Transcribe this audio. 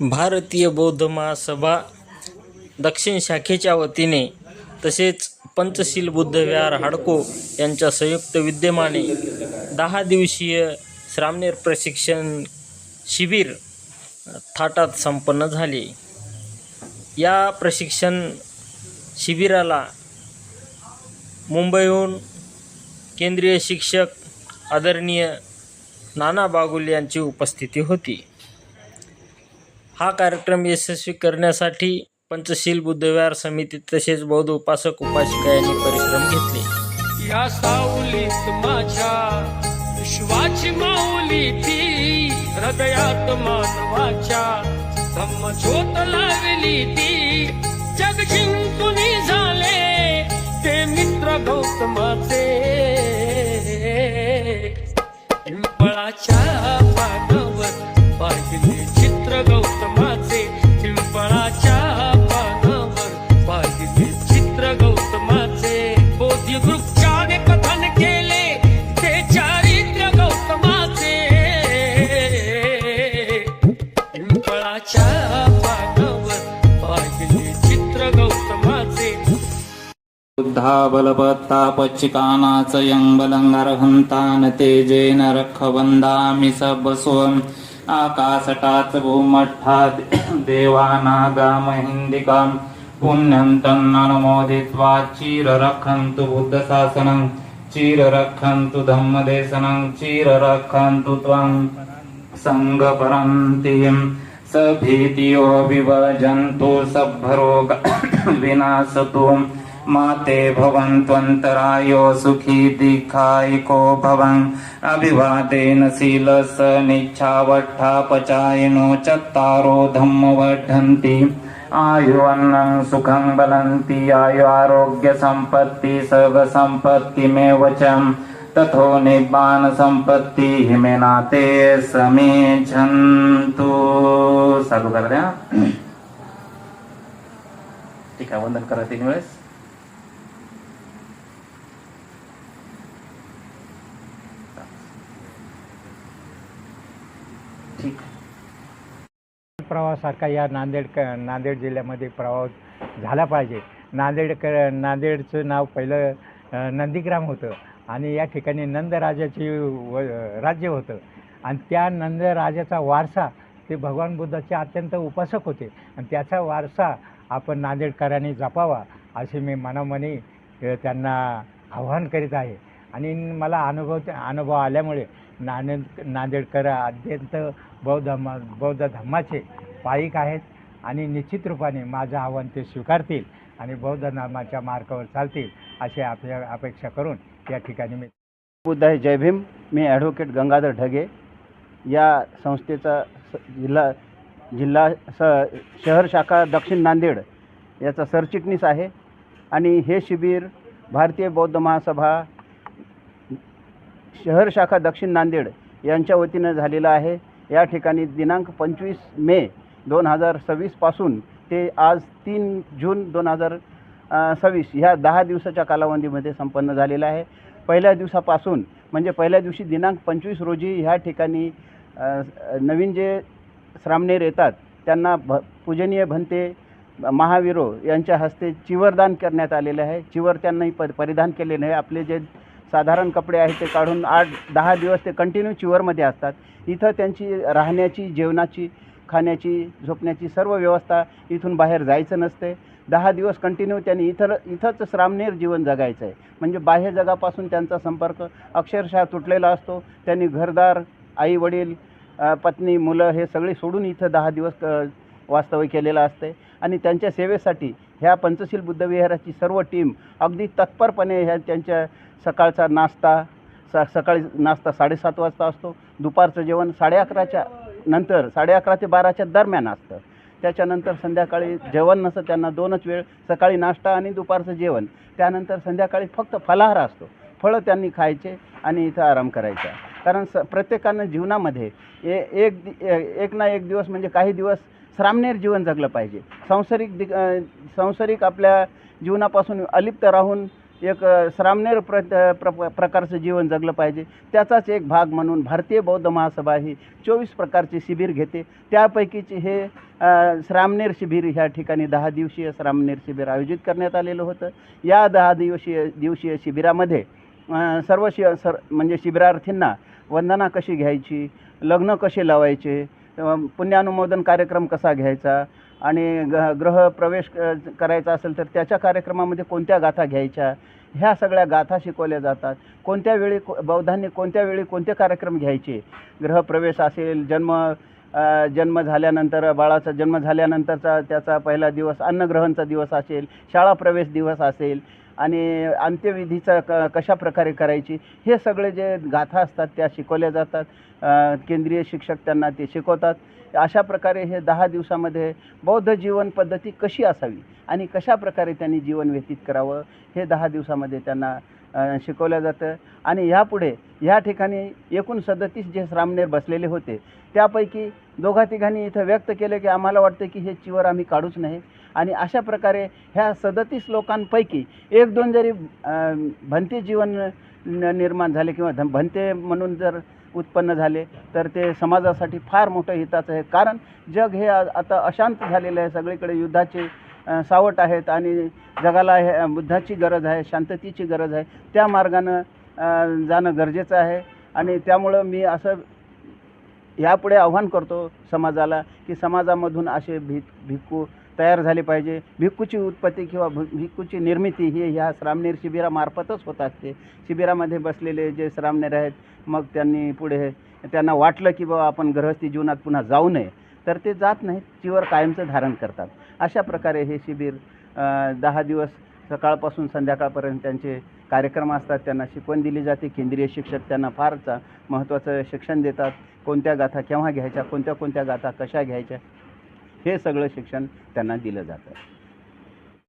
भारतीय बौद्ध महासभा दक्षिण शाखेच्या वतीने तसेच पंचशील बुद्धविहार हाडको यांच्या संयुक्त विद्यमाने 10 दिवसीय श्रामणेर प्रशिक्षण शिबिर थाटात संपन्न झाले. या प्रशिक्षण शिबिराला मुंबईहून केंद्रीय शिक्षक आदरणीय नाना बागुल यांची उपस्थिती होती. हा कार्यक्रम यशस्वी करण्यासाठी पंचशील बुद्धविहार समिती तसेच बौद्ध उपासक उपासिका यांनी परिश्रम घेतले. या सावलीत माझ्या विश्वाची माऊली ती, हृदयात मानवाच्या धम्मज्योत लावली ती. जग जिंकून झाले ते मित्र गौतमाचे, पिंपळाच्या पानावर पाहिले चित्र गौतमाचे. पिंपळाच्या पानावर पाहिले चित्र गौतमाचे. बोधी वृक्षाने कथन केले ते चारित्र्य गौतमाचे. पिंपळाच्या पानावर पाहिले चित्र गौतमाचे. बुद्धा बलपत्तापच्चिकानाच यंबलंगारहंतान तेजेन रखवंदामि सबस्वं. आकाशटाच भूमठ्ठात् देवानागामहिंदिकां पुण्यं तन्ननुमोदित्वा चिररक्षन्तु बुद्धशासनं. चिररक्षन्तु धम्मदेशनं. चिररक्षन्तु त्वं संघपरन्तिं. सभीतियो विभजन्तु सभ्भरोग विनाशतु. माते भवन्त्वन्तरायो सुखी दीर्घायिको भवन्. अभिवादेन शीलस निच्छावट्ठापचायिनो चत्तारो धम्म वर्धन्ति. आयुर्वन्नं सुखं बलन्ति. आयु आरोग्य संपत्ति सर्व संपत्तिमेव च. तथो निब्बान संपत्ति मे नाते समेझन्तु. चालू कर द्या. ठीक आहे, वंदन करा 3 वेळेस. ठीक. प्रवासारखा या नांदेड जिल्ह्यामध्ये प्रवास झाला पाहिजे. नांदेडचं नाव पहिलं नंदीग्राम होतं आणि या ठिकाणी नंदराजाची राज्य होतं आणि त्या नंदराजाचा वारसा ते भगवान बुद्धाचे अत्यंत उपासक होते आणि त्याचा वारसा आपण नांदेडकरांनी जपावा असे मी मनामनी त्यांना आव्हान करीत आहे. आणि मला अनुभव आल्यामुळे नांदेडकर अत्यंत बौद्ध धम्माचे पाईक आहेत आणि निश्चित रूपाने माझं आव्हान ते स्वीकारतील आणि बौद्ध धर्माच्या मार्गावर चालतील अशी अपेक्षा करून या ठिकाणी मी बुद्ध आहे. जय भीम. मी ॲडव्होकेट गंगाधर ढगे या संस्थेचा जिल्हा शहर शाखा दक्षिण नांदेड याचा सरचिटणीस आहे. आणि हे शिबिर भारतीय बौद्ध महासभा शहर शाखा दक्षिण नांदेड यांच्या वतीनं झालेलं आहे. या ठिकाणी दिनांक 25 मे 2026 पासून ते आज 3 जून 2026 ह्या 10 दिवसाच्या कालावधीमध्ये संपन्न झालेलं आहे. पहिल्या दिवसापासून म्हणजे पहिल्या दिवशी दिनांक 25 रोजी ह्या ठिकाणी नवीन जे श्रामणेर येतात त्यांना पूजनीय भंते महावीरो यांच्या हस्ते चिवरदान करण्यात आलेले आहे. चिवर त्यांनाही परिधान केलेले आहे. आपले जे साधारण कपडे आहेत ते काढून 8-10 दिवस ते कंटिन्यू चिवरमध्ये असतात. इथं त्यांची राहण्याची, जेवणाची, खाण्याची, झोपण्याची सर्व व्यवस्था. इथून बाहेर जायचं नसते. 10 दिवस कंटिन्यू त्यांनी इथंच श्रामणेर जीवन जगायचं आहे. म्हणजे बाह्य जगापासून त्यांचा संपर्क अक्षरशः तुटलेला असतो. त्यांनी घरदार, आई वडील, पत्नी, मुलं हे सगळे सोडून इथं 10 दिवस वास्तव्य केलेलं असते. आणि त्यांच्या सेवेसाठी ह्या पंचशील बुद्धविहाराची सर्व टीम अगदी तत्परपणे ह्या त्यांच्या सकाळचा नाश्ता सकाळी नाश्ता 7:30 वाजता असतो. दुपारचं जेवण 11:30च्या नंतर 11:30 ते 12च्या दरम्यान असतं. त्याच्यानंतर संध्याकाळी जेवण नसतं त्यांना. 2च वेळ, सकाळी नाश्ता आणि दुपारचं जेवण. त्यानंतर संध्याकाळी फक्त फलाहार असतो. फळं त्यांनी खायचे आणि इथं आराम करायचा. कारण प्रत्येकानं जीवनामध्ये एक ना एक दिवस म्हणजे काही दिवस श्रामणेर जीवन जगलं पाहिजे. सांसारिक आपल्या जीवनापासून अलिप्त राहून एक श्रामणेर प्रकारचं जीवन जगलं पाहिजे. त्याचाच एक भाग म्हणून भारतीय बौद्ध महासभा ही 24 प्रकारचे शिबिर घेते. त्यापैकीचे हे श्रामणेर शिबिर ह्या ठिकाणी 10 दिवसीय श्रामणेर शिबिर आयोजित करण्यात आलेलं होतं. या 10 दिवसीय शिबिरामध्ये म्हणजे शिबिरार्थींना वंदना कशी घ्यायची, लग्न कसे लावायचे, पुण्यानुमोदन कार्यक्रम कसा घ्यायचा आणि गृहप्रवेश करायचा असेल तर त्याच्या कार्यक्रमामध्ये कोणत्या गाथा घ्यायच्या, ह्या सगळ्या गाथा शिकवल्या जातात. कोणत्या वेळी बौद्धांनी कोणत्या वेळी कोणते कार्यक्रम घ्यायचे, गृहप्रवेश असेल, जन्म झाल्यानंतर बाळाचा जन्म झाल्यानंतरचा त्याचा पहिला दिवस अन्नग्रहणचा दिवस असेल, शाळा प्रवेश दिवस असेल आणि अंत्यविधीचा कशा प्रकारे करायची, हे सगळे जे गाथा असतात त्या शिकवल्या जातात. केंद्रीय शिक्षक त्यांना ते शिकवतात. अशा प्रकारे हे 10 दिवसामध्ये बौद्ध जीवन पद्धती कशी असावी आणि कशा प्रकारे त्यांनी जीवन व्यतीत करावं हे 10 दिवसामध्ये त्यांना शिकवलं जातं. आणि ह्यापुढे ह्या ठिकाणी एकूण 37 जे श्रामणेर बसलेले होते त्यापैकी 2-3 इथं व्यक्त केले की आम्हाला वाटतं की हे चिवर आम्ही काढूच नाही. आणि अशा प्रकारे ह्या 37 लोकांपैकी 1-2 जरी भंते जीवन निर्माण झाले किंवा भंते म्हणून जर उत्पन्न झाले तर ते समाजासाठी फार मोठं हिताचं आहे. कारण जग हे आता अशांत झालेलं आहे, सगळीकडे युद्धाचे सावट आहेत आणि जगाला हे बुद्धाची गरज आहे, शांततेची गरज आहे. त्या मार्गानं जाणं गरजेचं आहे. आणि त्यामुळं मी असं यापुढे आव्हान करतो समाजाला की समाजामधून असे भिक्खू तयार झाले पाहिजे. भिक्खूची उत्पत्ती किंवा भिक्खूची निर्मिती ही ह्या श्रामणेर शिबिरामार्फतच होत असते. शिबिरामध्ये बसलेले जे श्रामणेर आहेत मग त्यांनी पुढे त्यांना वाटलं की बाबा आपण गृहस्थी जीवनात पुन्हा जाऊ नये तर ते जात नाहीत, चिवर कायमचं धारण करतात. अशा प्रकारे हे शिबिर 10 दिवस सकाळपासून संध्याकाळपर्यंत त्यांचे कार्यक्रम असतात. त्यांना शिकवण दिली जाते. केंद्रीय शिक्षक त्यांना फार महत्त्वाचं शिक्षण देतात. कोणत्या गाथा केव्हा घ्यायच्या, कोणत्या गाथा कशा घ्यायच्या हे सगळं शिक्षण त्यांना दिलं जातं.